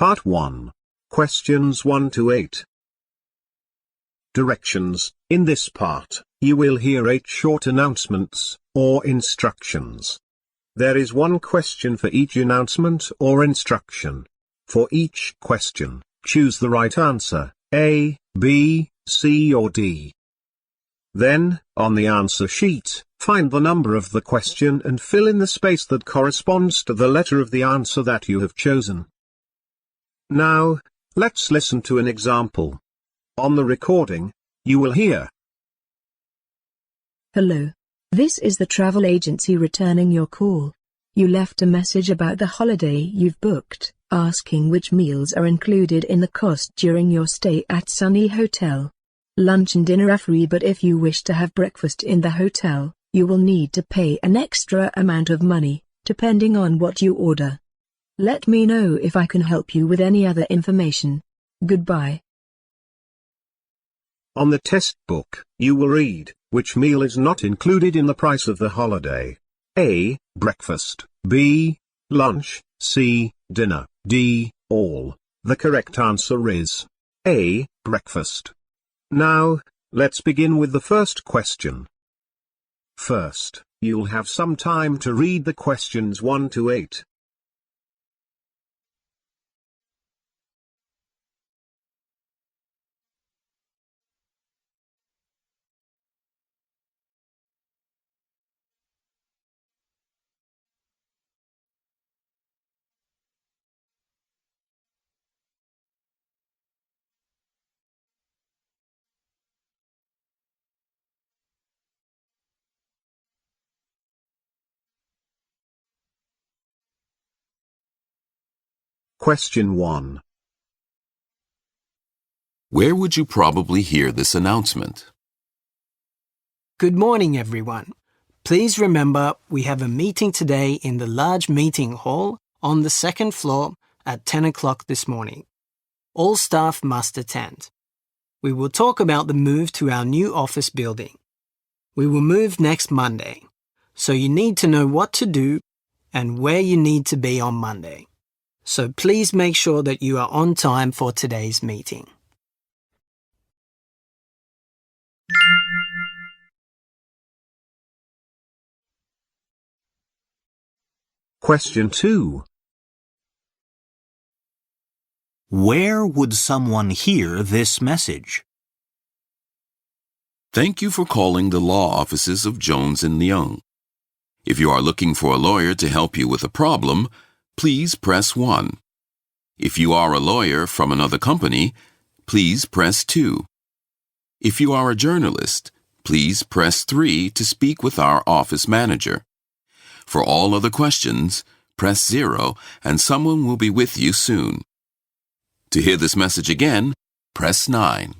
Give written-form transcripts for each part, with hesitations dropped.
Part 1. Questions 1 to 8. Directions. In this part, you will hear 8 short announcements, or instructions. There is one question for each announcement or instruction. For each question, choose the right answer, A, B, C or D. Then, on the answer sheet, find the number of the question and fill in the space that corresponds to the letter of the answer that you have chosen. Now, let's listen to an example. On the recording, you will hear: Hello. This is the travel agency returning your call. You left a message about the holiday you've booked, asking which meals are included in the cost during your stay at Sunny Hotel. Lunch and dinner are free, but if you wish to have breakfast in the hotel, you will need to pay an extra amount of money, depending on what you order. Let me know if I can help you with any other information. Goodbye. On the test book, you will read, which meal is not included in the price of the holiday? A. Breakfast. B. Lunch. C. Dinner. D. All. The correct answer is A. Breakfast. Now, let's begin with the first question. First, you'll have some time to read the questions 1 to 8. Question 1. Where would you probably hear this announcement? Good morning, everyone. Please remember we have a meeting today in the large meeting hall on the 2nd floor at 10 o'clock this morning. All staff must attend. We will talk about the move to our new office building. We will move next Monday, so you need to know what to do and where you need to be on Monday. So please make sure that you are on time for today's meeting. Question 2. Where would someone hear this message? Thank you for calling the law offices of Jones & Young. If you are looking for a lawyer to help you with a problem, please press 1. If you are a lawyer from another company, please press 2. If you are a journalist, please press 3 to speak with our office manager. For all other questions, press 0 and someone will be with you soon. To hear this message again, press 9.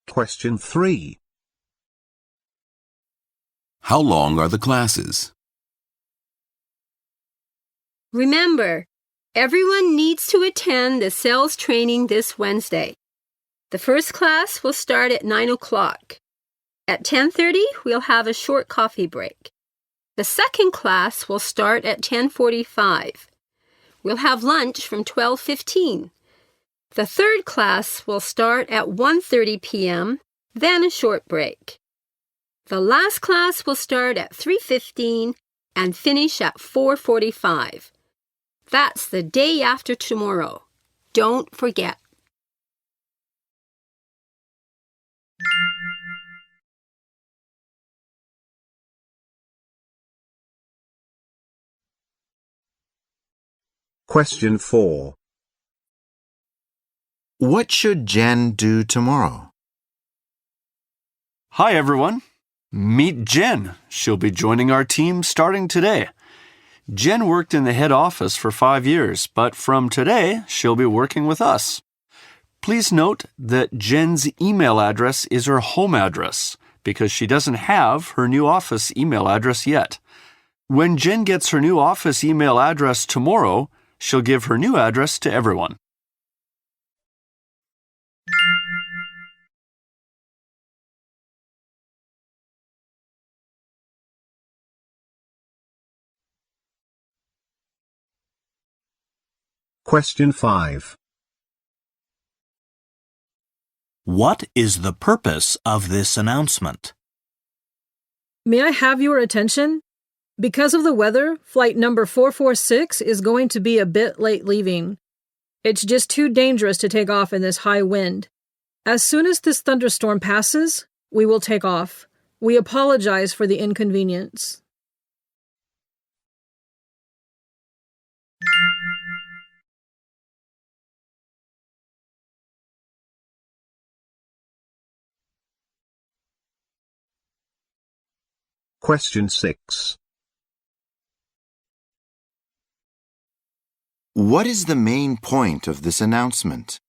Question 3. How long are the classes? Remember, everyone needs to attend the sales training this Wednesday. The first class will start at 9 o'clock. At 10:30, we'll have a short coffee break. The second class will start at 10:45. We'll have lunch from 12:15. The third class will start at 1:30 p.m., then a short break. The last class will start at 3:15 and finish at 4:45. That's the day after tomorrow. Don't forget. Question 4. What should Jen do tomorrow? Hi, everyone. Meet Jen. She'll be joining our team starting today. Jen worked in the head office for 5 years, but from today, she'll be working with us. Please note that Jen's email address is her home address because she doesn't have her new office email address yet. When Jen gets her new office email address tomorrow, she'll give her new address to everyone. Question 5. What is the purpose of this announcement? May I have your attention? Because of the weather, flight number 446 is going to be a bit late leaving. It's just too dangerous to take off in this high wind. As soon as this thunderstorm passes, we will take off. We apologize for the inconvenience. Question 6. What is the main point of this announcement?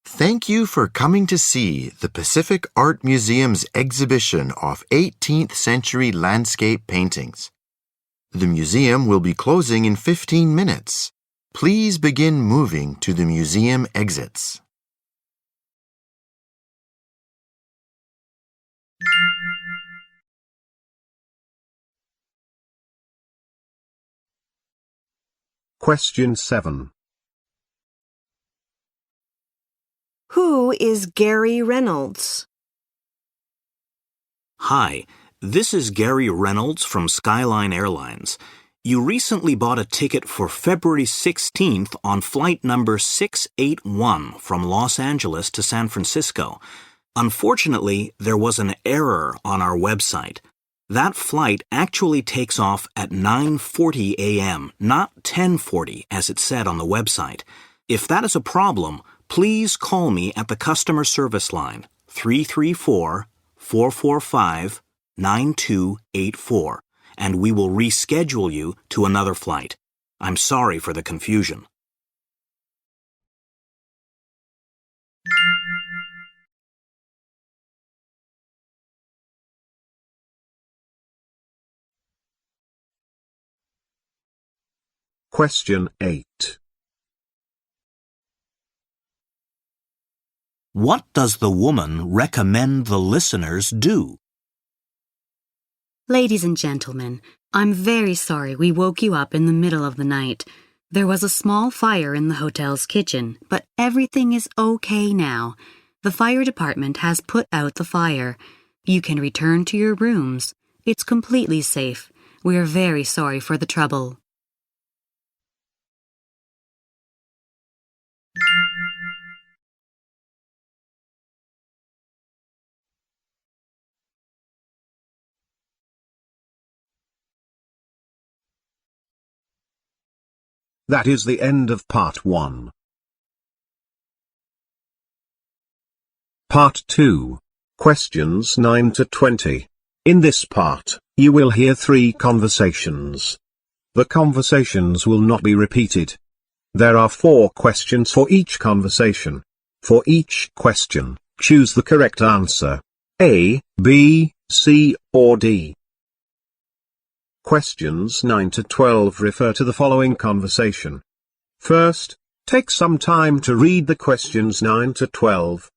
Thank you for coming to see the Pacific Art Museum's exhibition of 18th century landscape paintings. The museum will be closing in 15 minutes. Please begin moving to the museum exits. Question 7. Who is Gary Reynolds? Hi, this is Gary Reynolds from Skyline Airlines. You recently bought a ticket for February 16th on flight number 681 from Los Angeles to San Francisco. Unfortunately, there was an error on our website. That flight actually takes off at 9:40 a.m., not 10:40 as it said on the website. If that is a problem, please call me at the customer service line 334-445-9284, and we will reschedule you to another flight. I'm sorry for the confusion. Question 8. What does the woman recommend the listeners do? Ladies and gentlemen, I'm very sorry we woke you up in the middle of the night. There was a small fire in the hotel's kitchen, but everything is okay now. The fire department has put out the fire. You can return to your rooms. It's completely safe. We're very sorry for the trouble. That is the end of part 1. Part 2. Questions 9 to 20. In this part, you will hear 3 conversations. The conversations will not be repeated. There are 4 questions for each conversation. For each question, choose the correct answer. A, B, C, or D. Questions 9 to 12 refer to the following conversation. First, take some time to read the questions 9 to 12.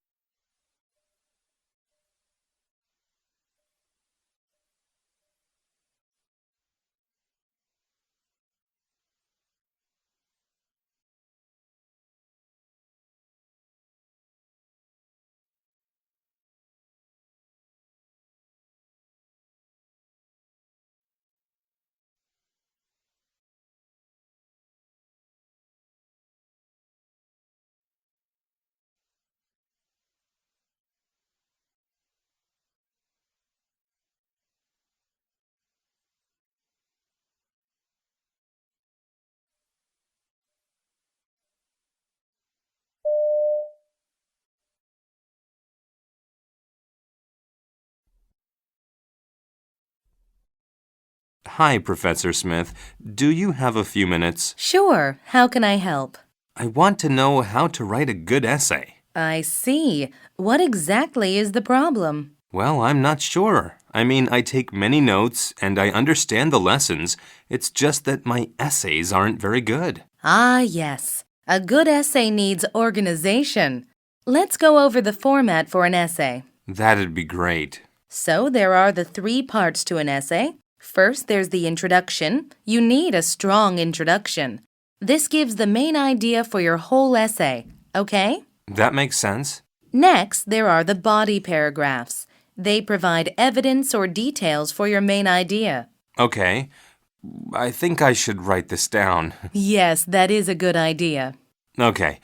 Hi, Professor Smith. Do you have a few minutes? Sure. How can I help? I want to know how to write a good essay. I see. What exactly is the problem? Well, I'm not sure. I take many notes and I understand the lessons. It's just that my essays aren't very good. Ah, yes. A good essay needs organization. Let's go over the format for an essay. That'd be great. So there are the 3 parts to an essay. First, there's the introduction. You need a strong introduction. This gives the main idea for your whole essay, okay? That makes sense. Next, there are the body paragraphs. They provide evidence or details for your main idea. Okay. I think I should write this down. Yes, that is a good idea. Okay.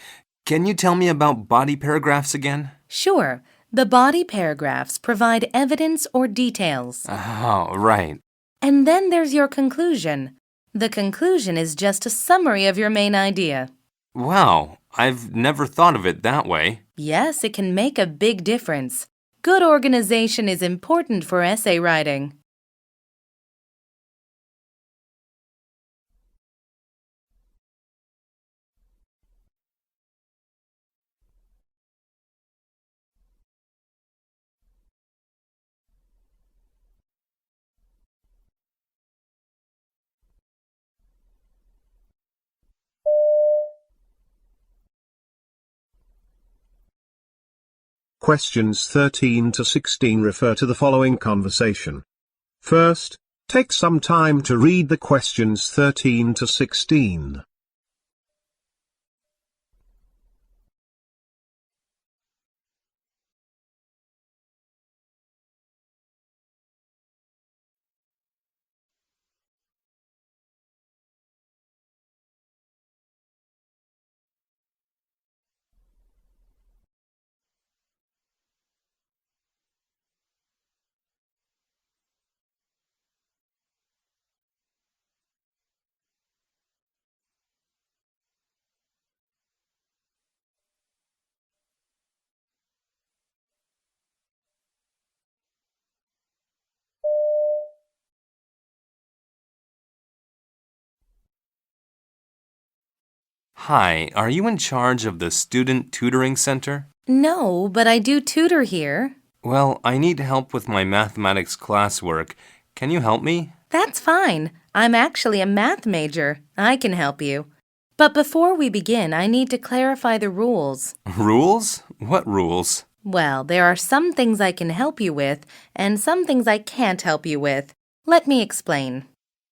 Can you tell me about body paragraphs again? Sure. The body paragraphs provide evidence or details. Oh, right. And then there's your conclusion. The conclusion is just a summary of your main idea. Wow, I've never thought of it that way. Yes, it can make a big difference. Good organization is important for essay writing. Questions 13 to 16 refer to the following conversation. First, take some time to read the questions 13 to 16. Hi, are you in charge of the Student Tutoring Center? No, but I do tutor here. Well, I need help with my mathematics classwork. Can you help me? That's fine. I'm actually a math major. I can help you. But before we begin, I need to clarify the rules. Rules? What rules? Well, there are some things I can help you with, and some things I can't help you with. Let me explain.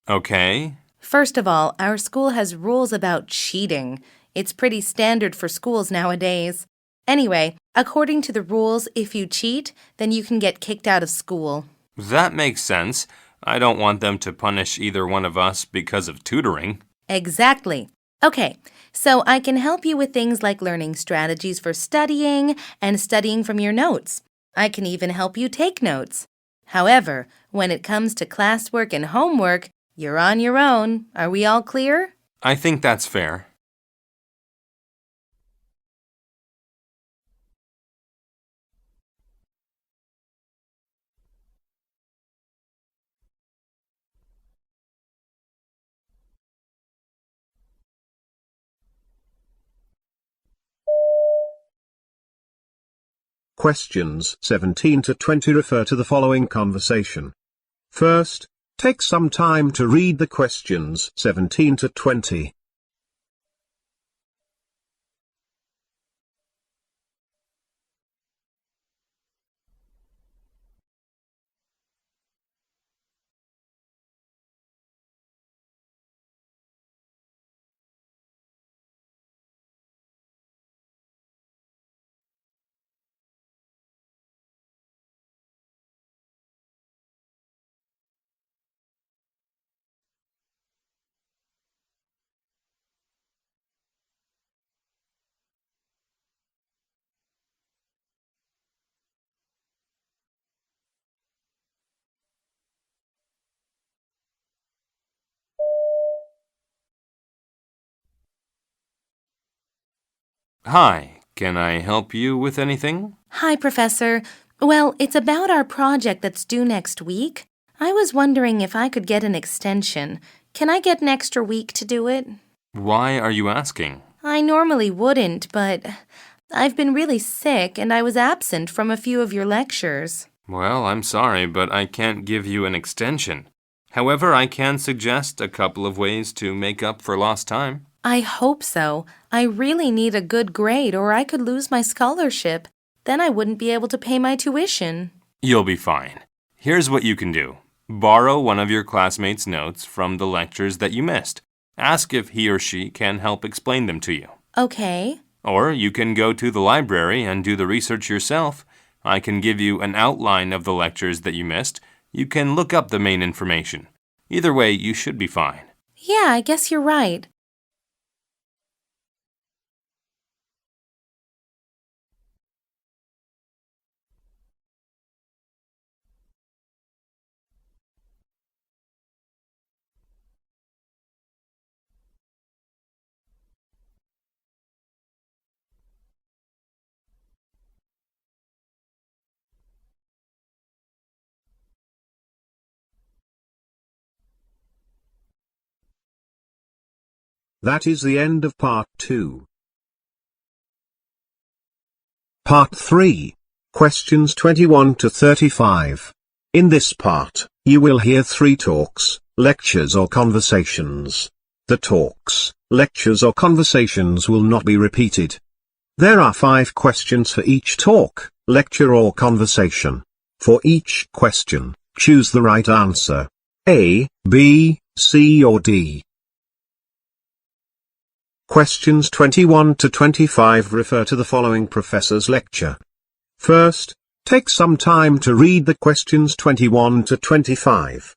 Okay. First of all, our school has rules about cheating. It's pretty standard for schools nowadays. Anyway, according to the rules, if you cheat, then you can get kicked out of school. That makes sense. I don't want them to punish either one of us because of tutoring. Exactly. Okay, so I can help you with things like learning strategies for studying and studying from your notes. I can even help you take notes. However, when it comes to classwork and homework, you're on your own. Are we all clear? I think that's fair. Questions 17 to 20 refer to the following conversation. First, take some time to read the questions 17 to 20. Hi, can I help you with anything? Hi, Professor. Well, it's about our project that's due next week. I was wondering if I could get an extension. Can I get an extra week to do it? Why are you asking? I normally wouldn't, but I've been really sick and I was absent from a few of your lectures. Well, I'm sorry, but I can't give you an extension. However, I can suggest a couple of ways to make up for lost time. I hope so. I really need a good grade or I could lose my scholarship. Then I wouldn't be able to pay my tuition. You'll be fine. Here's what you can do. Borrow one of your classmates' notes from the lectures that you missed. Ask if he or she can help explain them to you. Okay. Or you can go to the library and do the research yourself. I can give you an outline of the lectures that you missed. You can look up the main information. Either way, you should be fine. Yeah, I guess you're right. That is the end of part 2. Part 3. Questions 21 to 35. In this part, you will hear 3 talks, lectures or conversations. The talks, lectures or conversations will not be repeated. There are 5 questions for each talk, lecture or conversation. For each question, choose the right answer. A, B, C or D. Questions 21 to 25 refer to the following professor's lecture. First, take some time to read the questions 21 to 25.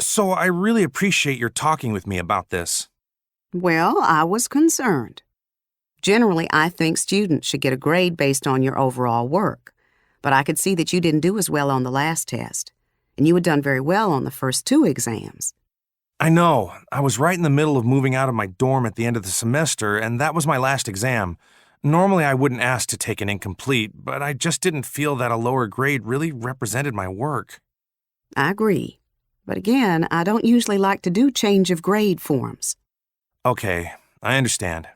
So I really appreciate your talking with me about this. Well, I was concerned. Generally, I think students should get a grade based on your overall work. But I could see that you didn't do as well on the last test. And you had done very well on the first 2 exams. I know. I was right in the middle of moving out of my dorm at the end of the semester, and that was my last exam. Normally, I wouldn't ask to take an incomplete, but I just didn't feel that a lower grade really represented my work. I agree. But again, I don't usually like to do change of grade forms. Okay, I understand.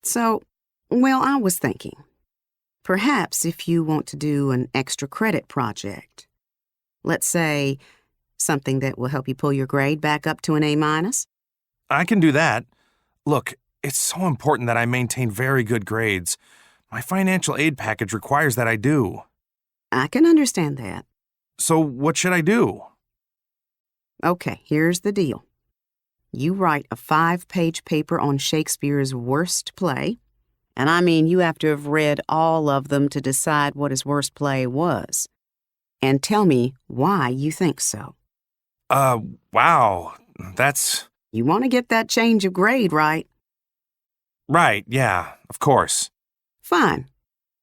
So, well, I was thinking, perhaps if you want to do an extra credit project, let's say something that will help you pull your grade back up to an A-. I can do that. Look, it's so important that I maintain very good grades. My financial aid package requires that I do. I can understand that. So what should I do? Okay, here's the deal. You write a 5-page paper on Shakespeare's worst play, and I mean you have to have read all of them to decide what his worst play was. And tell me why you think so. Wow, that's... You want to get that change of grade, right? Right, yeah, of course. Fine.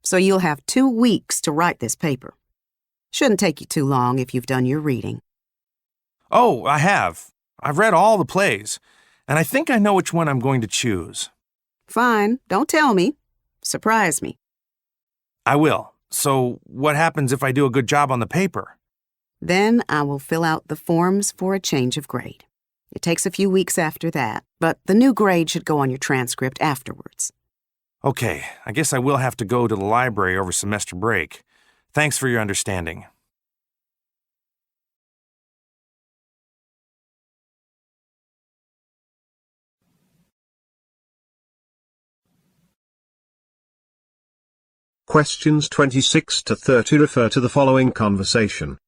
So you'll have 2 weeks to write this paper. Shouldn't take you too long if you've done your reading. Oh, I have. I've read all the plays, and I think I know which one I'm going to choose. Fine, don't tell me. Surprise me. I will. So what happens if I do a good job on the paper? Then I will fill out the forms for a change of grade. It takes a few weeks after that, but the new grade should go on your transcript afterwards. Okay, I guess I will have to go to the library over semester break. Thanks for your understanding. Questions 26 to 30 refer to the following conversation.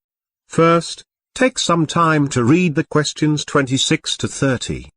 First, take some time to read the questions 26 to 30.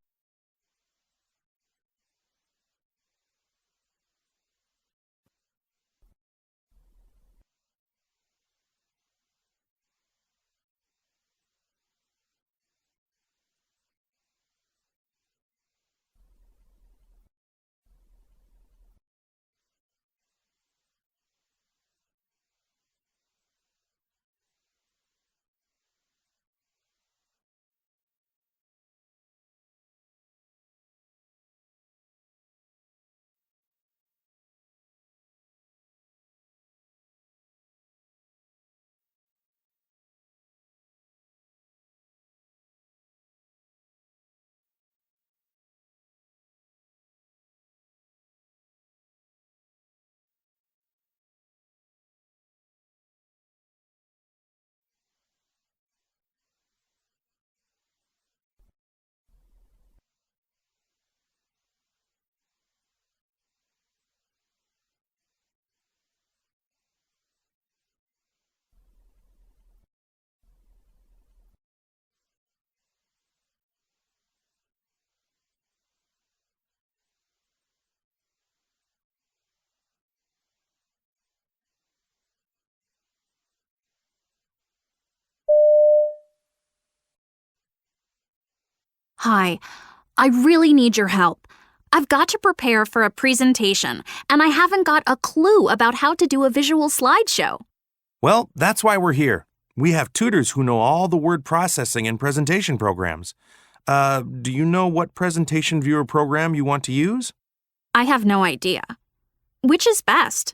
Hi, I really need your help. I've got to prepare for a presentation, and I haven't got a clue about how to do a visual slideshow. Well, that's why we're here. We have tutors who know all the word processing and presentation programs. Do you know what presentation viewer program you want to use? I have no idea. Which is best?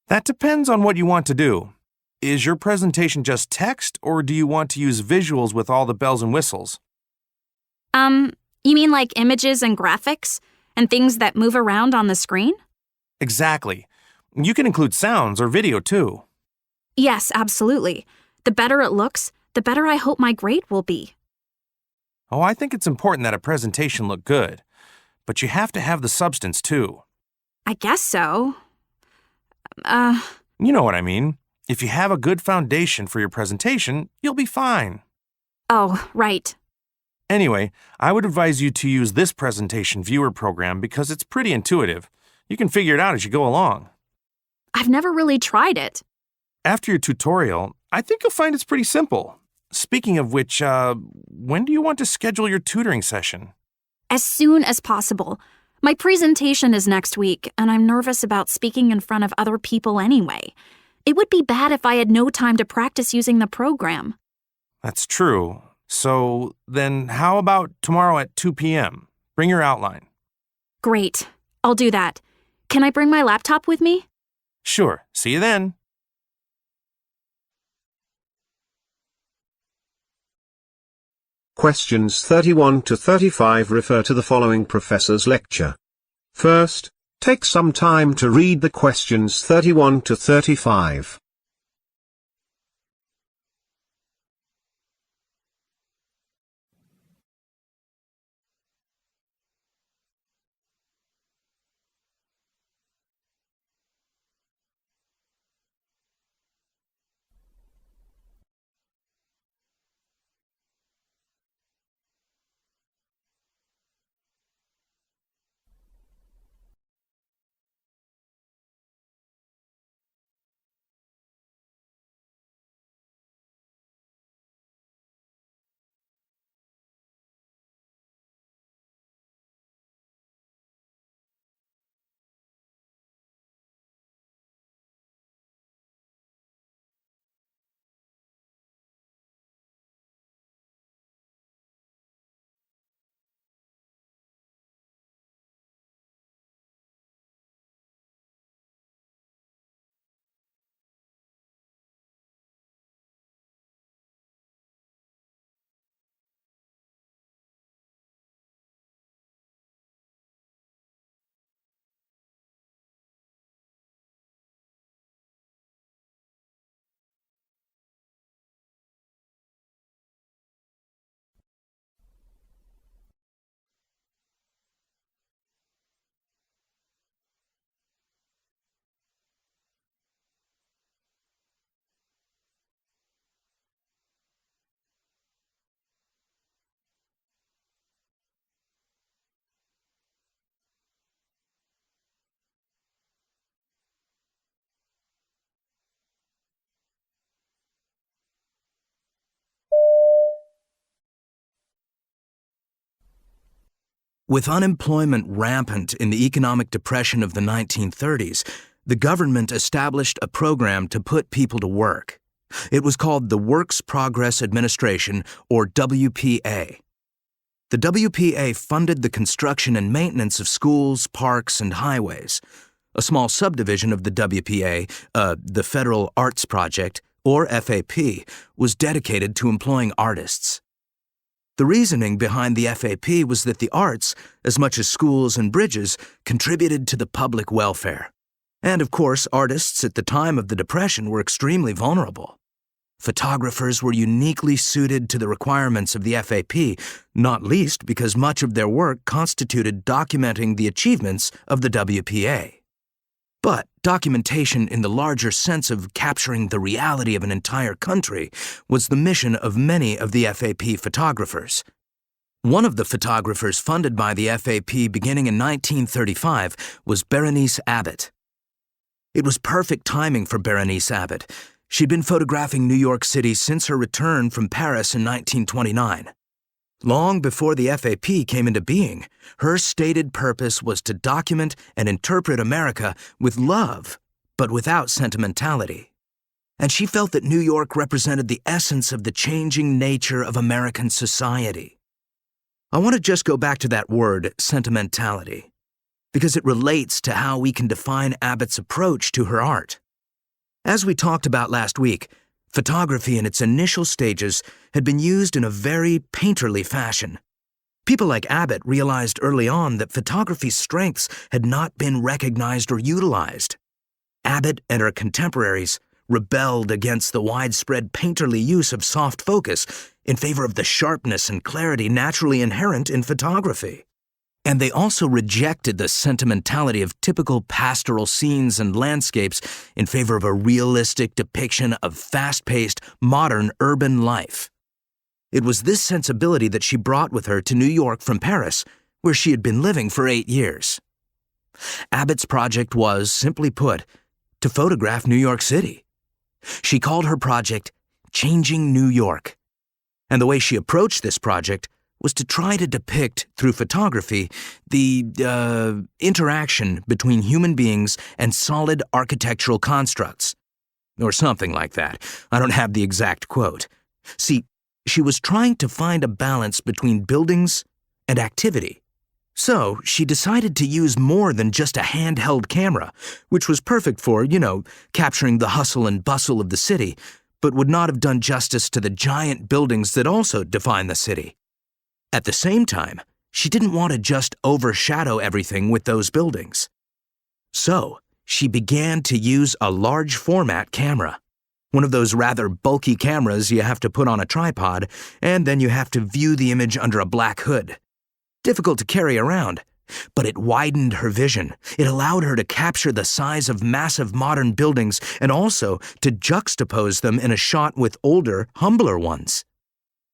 That depends on what you want to do. Is your presentation just text, or do you want to use visuals with all the bells and whistles? You mean like images and graphics and things that move around on the screen? Exactly. You can include sounds or video too. Yes, absolutely. The better it looks, the better I hope my grade will be. Oh, I think it's important that a presentation look good, but you have to have the substance too. I guess so. You know what I mean. If you have a good foundation for your presentation, you'll be fine. Oh, right. Anyway, I would advise you to use this presentation viewer program because it's pretty intuitive. You can figure it out as you go along. I've never really tried it. After your tutorial, I think you'll find it's pretty simple. Speaking of which, when do you want to schedule your tutoring session? As soon as possible. My presentation is next week, and I'm nervous about speaking in front of other people anyway. It would be bad if I had no time to practice using the program. That's true. So then how about tomorrow at 2 p.m.? Bring your outline. Great. I'll do that. Can I bring my laptop with me? Sure. See you then. Questions 31 to 35 refer to the following professor's lecture. First, take some time to read the questions 31 to 35. With unemployment rampant in the economic depression of the 1930s, the government established a program to put people to work. It was called the Works Progress Administration, or WPA. The WPA funded the construction and maintenance of schools, parks, and highways. A small subdivision of the WPA, the Federal Arts Project, or FAP, was dedicated to employing artists. The reasoning behind the FAP was that the arts, as much as schools and bridges, contributed to the public welfare. And of course, artists at the time of the Depression were extremely vulnerable. Photographers were uniquely suited to the requirements of the FAP, not least because much of their work constituted documenting the achievements of the WPA. But documentation in the larger sense of capturing the reality of an entire country was the mission of many of the FAP photographers. One of the photographers funded by the FAP beginning in 1935 was Berenice Abbott. It was perfect timing for Berenice Abbott. She'd been photographing New York City since her return from Paris in 1929. Long before the FAP came into being, her stated purpose was to document and interpret America with love, but without sentimentality. And she felt that New York represented the essence of the changing nature of American society. I want to just go back to that word, sentimentality, because it relates to how we can define Abbott's approach to her art. As we talked about last week, photography in its initial stages had been used in a very painterly fashion. People like Abbott realized early on that photography's strengths had not been recognized or utilized. Abbott and her contemporaries rebelled against the widespread painterly use of soft focus in favor of the sharpness and clarity naturally inherent in photography. And they also rejected the sentimentality of typical pastoral scenes and landscapes in favor of a realistic depiction of fast-paced, modern urban life. It was this sensibility that she brought with her to New York from Paris, where she had been living for 8 years. Abbott's project was, simply put, to photograph New York City. She called her project Changing New York. And the way she approached this project was to try to depict, through photography, the interaction between human beings and solid architectural constructs. Or something like that. I don't have the exact quote. See, she was trying to find a balance between buildings and activity. So she decided to use more than just a handheld camera, which was perfect for, capturing the hustle and bustle of the city, but would not have done justice to the giant buildings that also define the city. At the same time, she didn't want to just overshadow everything with those buildings. So, she began to use a large format camera, one of those rather bulky cameras you have to put on a tripod, and then you have to view the image under a black hood. Difficult to carry around, but it widened her vision. It allowed her to capture the size of massive modern buildings and also to juxtapose them in a shot with older, humbler ones.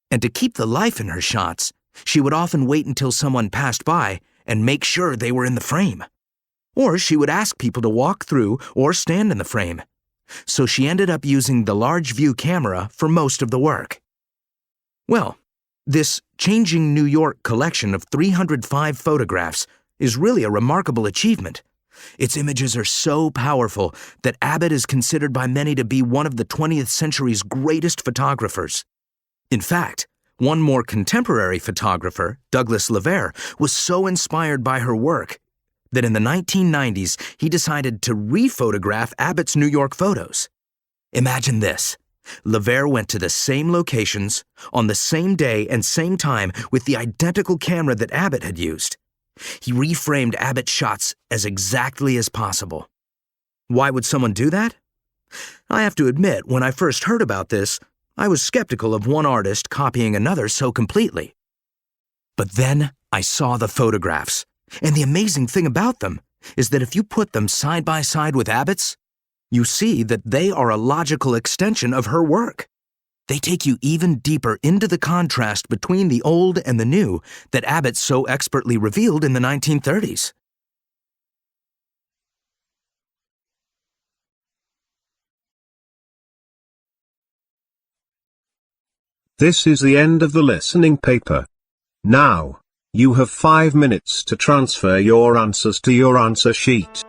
And to keep the life in her shots, she would often wait until someone passed by and make sure they were in the frame. Or she would ask people to walk through or stand in the frame. So she ended up using the large view camera for most of the work. Well, this Changing New York collection of 305 photographs is really a remarkable achievement. Its images are so powerful that Abbott is considered by many to be one of the 20th century's greatest photographers. In fact, one more contemporary photographer, Douglas Lever, was so inspired by her work that in the 1990s he decided to re-photograph Abbott's New York photos. Imagine this. Lever went to the same locations, on the same day and same time with the identical camera that Abbott had used. He reframed Abbott's shots as exactly as possible. Why would someone do that? I have to admit, when I first heard about this, I was skeptical of one artist copying another so completely. But then I saw the photographs, and the amazing thing about them is that if you put them side by side with Abbott's, you see that they are a logical extension of her work. They take you even deeper into the contrast between the old and the new that Abbott so expertly revealed in the 1930s. This is the end of the listening paper. Now, You have 5 minutes to transfer your answers to your answer sheet.